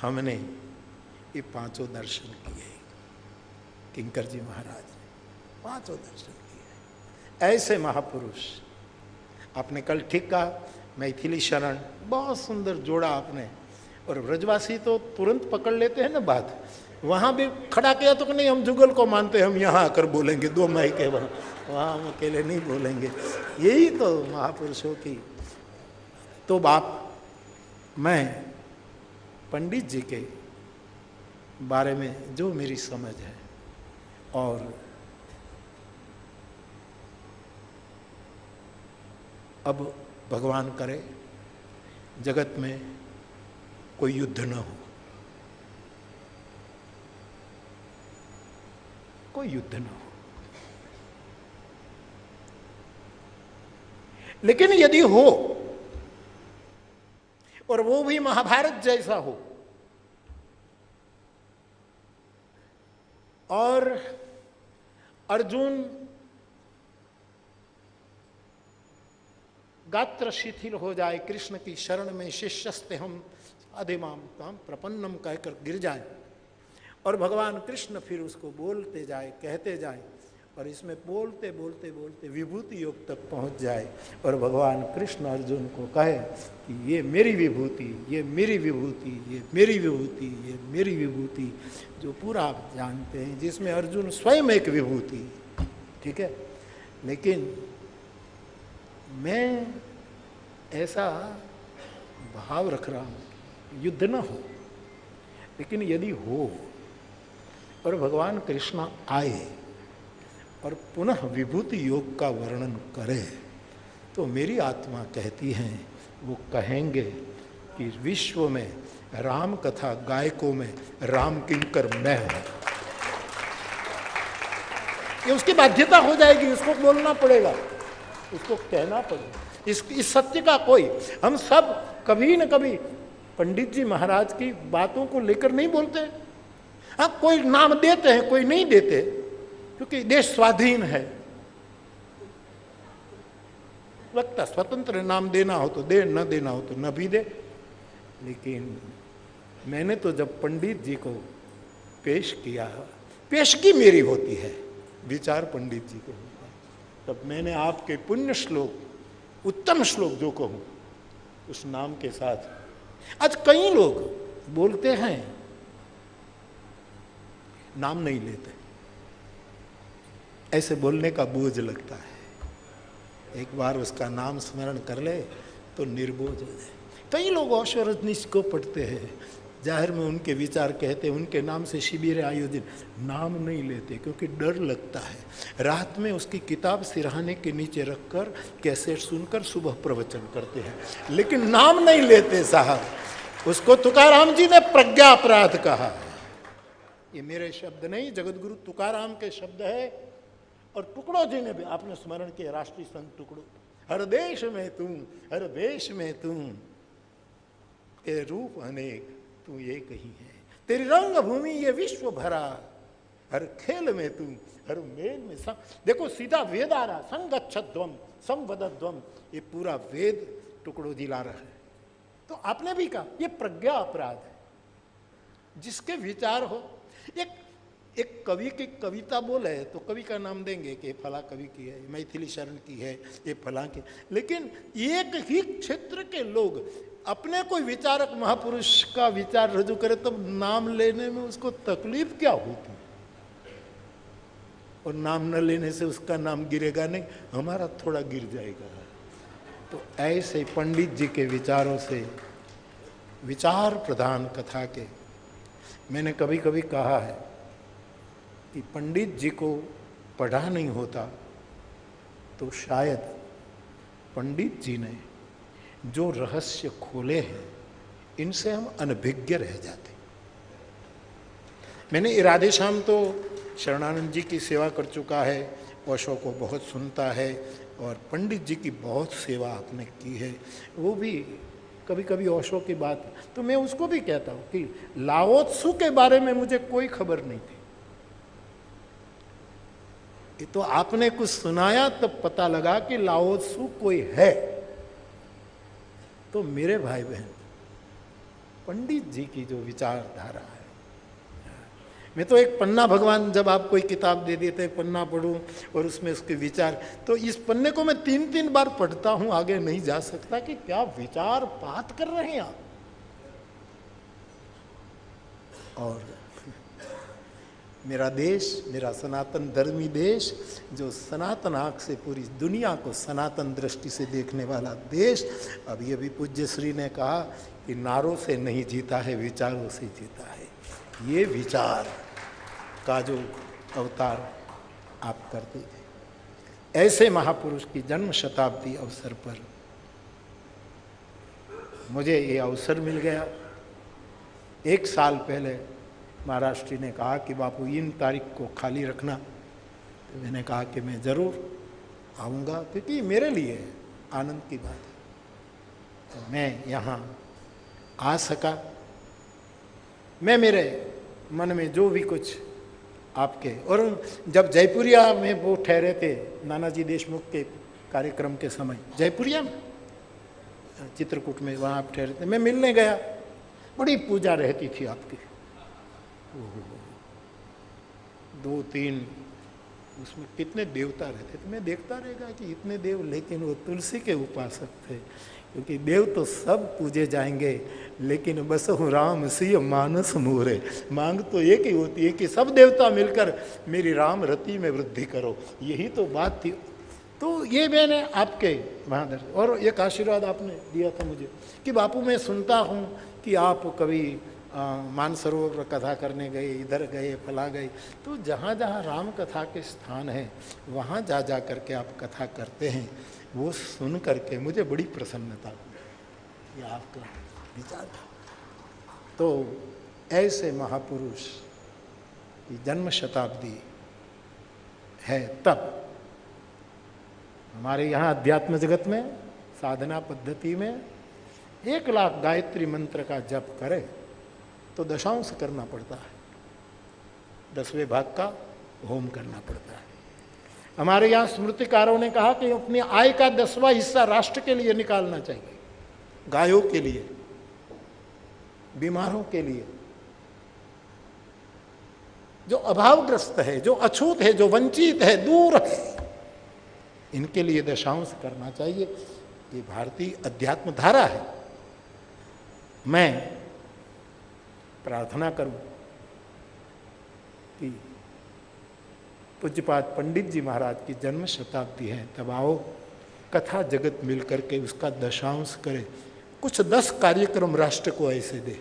हमने ये पांचों दर्शन किए, किंकर जी महाराज ने पांचों दर्शन किए। ऐसे महापुरुष, आपने कल ठीक कहा, मैथिली शरण, बहुत सुंदर जोड़ा आपने। और ब्रजवासी तो तुरंत पकड़ लेते हैं ना बात, वहां भी खड़ा किया तो नहीं हम जुगल को मानते, हम यहाँ आकर बोलेंगे, दो माई के वहां हम अकेले नहीं बोलेंगे। यही तो महापुरुषों की तो बात। मैं पंडित जी के बारे में जो मेरी समझ है, और अब भगवान करे जगत में कोई युद्ध न हो, कोई युद्ध न हो। लेकिन यदि हो, और वो भी महाभारत जैसा हो, और अर्जुन गात्र शिथिल हो जाए, कृष्ण की शरण में शिष्यस्ते हम अधिमाम ताम प्रपन्नम कहकर गिर जाए, और भगवान कृष्ण फिर उसको बोलते जाए, कहते जाए, और इसमें बोलते बोलते बोलते विभूति योग तक पहुंच जाए, और भगवान कृष्ण अर्जुन को कहे कि ये मेरी विभूति, ये मेरी विभूति, ये मेरी विभूति, ये मेरी विभूति, जो पूरा आप जानते हैं, जिसमें अर्जुन स्वयं एक विभूति, ठीक है। लेकिन मैं ऐसा भाव रख रहा हूं, युद्ध न हो, लेकिन यदि हो और भगवान कृष्ण आए और पुनः विभूति योग का वर्णन करे, तो मेरी आत्मा कहती है, वो कहेंगे कि विश्व में राम कथा गायकों में राम किंकर मैं हूं। ये उसकी बाध्यता हो जाएगी, उसको बोलना पड़ेगा, उसको कहना पड़ेगा। इस सत्य का कोई, हम सब कभी न कभी पंडित जी महाराज की बातों को लेकर नहीं बोलते। हाँ, कोई नाम देते हैं, कोई नहीं देते, क्योंकि देश स्वाधीन है, लगता स्वतंत्र, नाम देना हो तो दे, न देना हो तो न भी दे। लेकिन मैंने तो जब पंडित जी को पेश किया, पेशगी मेरी होती है, विचार पंडित जी को होता है, तब मैंने आपके पुण्य श्लोक, उत्तम श्लोक जो कहूं, उस नाम के साथ। आज कई लोग बोलते हैं, नाम नहीं लेते, ऐसे बोलने का बोझ लगता है। एक बार उसका नाम स्मरण कर ले तो निर्बोझ हो जाए। कई लोग ओशो रजनीश को पढ़ते हैं, जाहिर में उनके विचार कहते हैं, उनके नाम से शिविर आयोजित, नाम नहीं लेते क्योंकि डर लगता है। रात में उसकी किताब सिरहाने के नीचे रखकर कैसेट सुनकर सुबह प्रवचन करते हैं, लेकिन नाम नहीं लेते साहब। उसको तुकाराम जी ने प्रज्ञा अपराध कहा। ये मेरे शब्द नहीं, जगतगुरु तुकाराम के शब्द है। और टुकड़ो जी ने भी, आपने स्मरण किया, राष्ट्रीय संत टुकड़ो, हर देश में तुम, हर देश में तुम, तेरे रूप अनेक, तू एक ही है, तेरी रंग भूमि ये विश्व भरा, हर खेल में तुम, हर मेल में संग। देखो सीधा वेद आ रहा, संगच्छध्वम संवदध्वम, ये पूरा वेद टुकड़ो जी ला रहा है। तो आपने भी कहा ये प्रज्ञा अपराध है। जिसके विचार हो, एक कवि की कविता बोले तो कवि का नाम देंगे कि फला कवि की है, मैथिली शरण की है, ये फला की। लेकिन एक ही क्षेत्र के लोग अपने कोई विचारक महापुरुष का विचार रजू करे तब नाम लेने में उसको तकलीफ क्या होती, और नाम न लेने से उसका नाम गिरेगा नहीं, हमारा थोड़ा गिर जाएगा। तो ऐसे पंडित जी के विचारों से, विचार प्रधान कथा के, मैंने कभी कभी कहा है कि पंडित जी को पढ़ा नहीं होता तो शायद पंडित जी ने जो रहस्य खोले हैं इनसे हम अनभिज्ञ रह जाते। मैंने इरादे शाम तो शरणानंद जी की सेवा कर चुका है, ओशो को बहुत सुनता है, और पंडित जी की बहुत सेवा आपने की है। वो भी कभी कभी ओशो की बात, तो मैं उसको भी कहता हूँ कि लाओ त्सु के बारे में मुझे कोई खबर नहीं थी, ये तो आपने कुछ सुनाया तब पता लगा कि लाओ त्सु कोई है। तो मेरे भाई बहन, पंडित जी की जो विचारधारा है। मैं तो एक पन्ना, भगवान जब आप कोई किताब दे देते पन्ना पढ़ूं और उसमें उसके विचार, तो इस पन्ने को मैं 3-3 बार पढ़ता हूं, आगे नहीं जा सकता कि क्या विचार बात कर रहे हैं आप। और मेरा देश, मेरा सनातन धर्मी देश, जो सनातन आंख से पूरी दुनिया को सनातन दृष्टि से देखने वाला देश, अभी अभी पूज्य श्री ने कहा कि नारों से नहीं जीता है, विचारों से जीता है। ये विचार का जो अवतार आप करते थे, ऐसे महापुरुष की जन्म शताब्दी अवसर पर मुझे ये अवसर मिल गया। 1 साल पहले महाराष्ट्र ने कहा कि बापू इन तारीख को खाली रखना, तो मैंने कहा कि मैं ज़रूर आऊँगा, क्योंकि मेरे लिए आनंद की बात है। तो मैं यहाँ आ सका। मैं मेरे मन में जो भी कुछ आपके, और जब जयपुरिया में वो ठहरे थे नानाजी देशमुख के कार्यक्रम के समय, जयपुरिया में चित्रकूट में वहाँ आप ठहरे थे, मैं मिलने गया। बड़ी पूजा रहती थी आपकी, 2-3 उसमें कितने देवता रहते थे। मैं देखता रहेगा कि इतने देव, लेकिन वो तुलसी के उपासक थे, क्योंकि देव तो सब पूजे जाएंगे, लेकिन बस राम सिय मानस मोरे, मांग तो एक ही होती है कि सब देवता मिलकर मेरी राम रति में वृद्धि करो, यही तो बात थी। तो ये मैंने आपके महादर, और एक आशीर्वाद आपने दिया था मुझे कि बापू मैं सुनता हूँ कि आप कभी मानसरोवर कथा करने गए, इधर गए, फला गए, तो जहाँ जहाँ राम कथा के स्थान हैं वहाँ जा जा करके आप कथा करते हैं। वो सुन करके मुझे बड़ी प्रसन्नता हुई, ये आपका विचार था। तो ऐसे महापुरुष की जन्म शताब्दी है। तब हमारे यहाँ अध्यात्म जगत में साधना पद्धति में 1 लाख गायत्री मंत्र का जप करे तो दशांश करना पड़ता है, 10वें भाग का होम करना पड़ता है। हमारे यहाँ स्मृतिकारों ने कहा कि अपनी आय का 10वां हिस्सा राष्ट्र के लिए निकालना चाहिए, गायों के लिए, बीमारों के लिए, जो अभावग्रस्त है, जो अछूत है, जो वंचित है, दूर है, इनके लिए दशांश करना चाहिए। ये भारतीय अध्यात्म धारा है। मैं प्रार्थना करूं कि पूज्यपाद पंडित जी महाराज की जन्म शताब्दी है, तब आओ कथा जगत मिलकर के उसका दशांश करे। कुछ 10 कार्यक्रम राष्ट्र को ऐसे दे